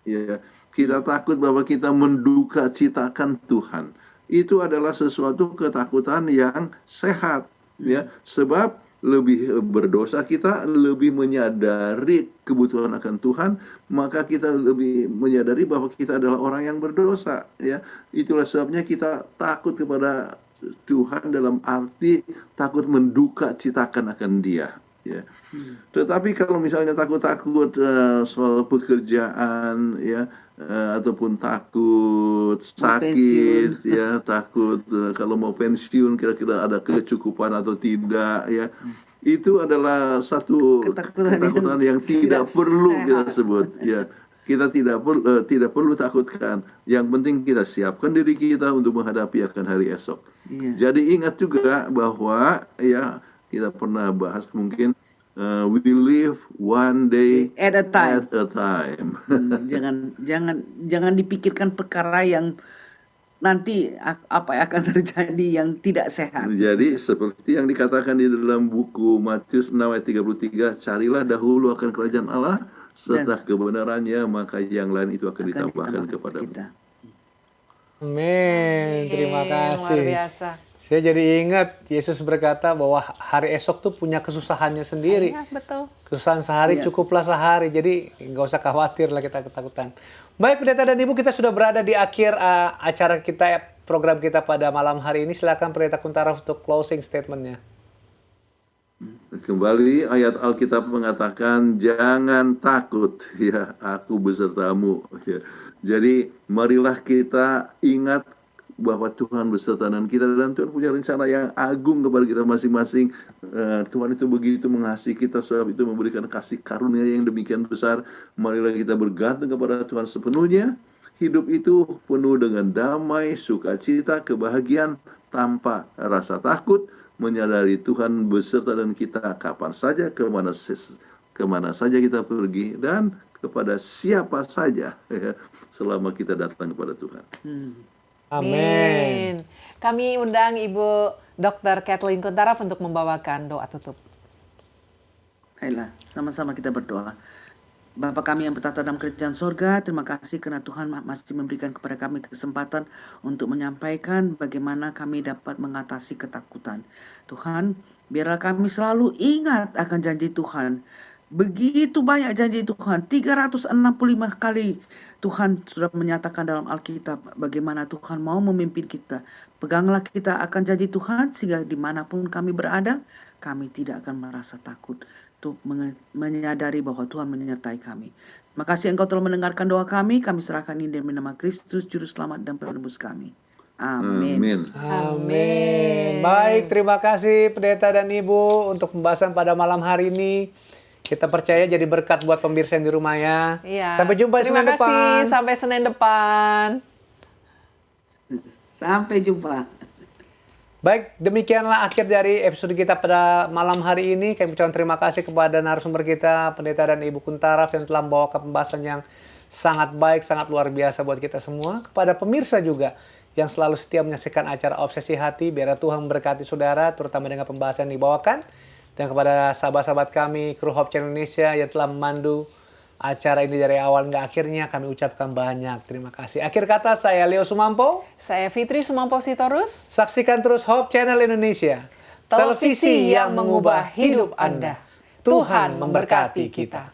Ya, kita takut bahwa kita menduka citakan Tuhan. Itu adalah sesuatu ketakutan yang sehat, ya, sebab lebih berdosa kita, lebih menyadari kebutuhan akan Tuhan, maka kita lebih menyadari bahwa kita adalah orang yang berdosa, ya. Itulah sebabnya kita takut kepada Tuhan dalam arti takut menduka citakan akan Dia. Ya. Tetapi kalau misalnya takut soal pekerjaan, ya, ataupun takut sakit, ya, takut kalau mau pensiun kira-kira ada kecukupan atau tidak, ya, itu adalah satu ketakutan yang tidak perlu kita sebut. Ya, kita tidak perlu takutkan. Yang penting kita siapkan diri kita untuk menghadapi akan hari esok. Iya. Jadi ingat juga bahwa ya kita pernah bahas mungkin we live one day At a time. at a time. Jangan dipikirkan perkara yang nanti apa yang akan terjadi yang tidak sehat. Jadi seperti yang dikatakan di dalam buku Matius 6 ayat 33, carilah dahulu akan kerajaan Allah serta kebenarannya, maka yang lain itu akan ditambahkan kepada kita. Amin. Terima Luar kasih. biasa. Saya jadi ingat Yesus berkata bahwa hari esok tuh punya kesusahannya sendiri. Iya, betul. Kesusahan sehari cukuplah sehari. Jadi nggak usah khawatir lah kita ketakutan. Baik Pendeta dan Ibu, kita sudah berada di akhir acara kita, program kita pada malam hari ini. Silakan Pendeta Kuntara untuk closing statementnya. Kembali ayat Alkitab mengatakan jangan takut, ya aku besertamu. Ya. Jadi marilah kita ingat bahwa Tuhan beserta dengan kita dan Tuhan punya rencana yang agung kepada kita masing-masing. Tuhan itu begitu mengasihi kita, sebab itu memberikan kasih karunia yang demikian besar. Marilah kita bergantung kepada Tuhan sepenuhnya. Hidup itu penuh dengan damai, sukacita, kebahagiaan tanpa rasa takut, menyadari Tuhan beserta dengan kita kapan saja, kemana saja kita pergi, dan kepada siapa saja ya, selama kita datang kepada Tuhan. Amin. Kami undang Ibu Dr. Kathleen Kuntara untuk membawakan doa tutup. Baiklah, sama-sama kita berdoa. Bapa kami yang bertata dalam kerajaan sorga, terima kasih karena Tuhan masih memberikan kepada kami kesempatan untuk menyampaikan bagaimana kami dapat mengatasi ketakutan. Tuhan, biarlah kami selalu ingat akan janji Tuhan. Begitu banyak janji Tuhan, 365 kali Tuhan sudah menyatakan dalam Alkitab bagaimana Tuhan mau memimpin kita. Peganglah kita akan janji Tuhan sehingga dimanapun kami berada, kami tidak akan merasa takut. Untuk menyadari bahwa Tuhan menyertai kami. Terima kasih Engkau telah mendengarkan doa kami. Kami serahkan ini demi nama Kristus, Juru Selamat dan Penebus kami. Amin. Amin. Baik, terima kasih Pendeta dan Ibu untuk pembahasan pada malam hari ini. Kita percaya jadi berkat buat pemirsa yang di rumah ya. Iya. Sampai jumpa Terima Senin kasih. depan. Sampai Senin depan. Sampai jumpa. Baik, demikianlah akhir dari episode kita pada malam hari ini. Kami ucapkan terima kasih kepada narasumber kita, Pendeta dan Ibu Kuntara, yang telah membawakan pembahasan yang sangat baik, sangat luar biasa buat kita semua. Kepada pemirsa juga yang selalu setia menyaksikan acara Obsesi Hati, biar Tuhan memberkati saudara, terutama dengan pembahasan yang dibawakan. Dan kepada sahabat-sahabat kami, kru Hope Channel Indonesia yang telah memandu acara ini dari awal hingga akhirnya, kami ucapkan banyak terima kasih. Akhir kata, saya Leo Sumampo. Saya Fitri Sumampo Sitorus. Saksikan terus Hope Channel Indonesia. Televisi yang mengubah hidup Anda. Tuhan memberkati kita.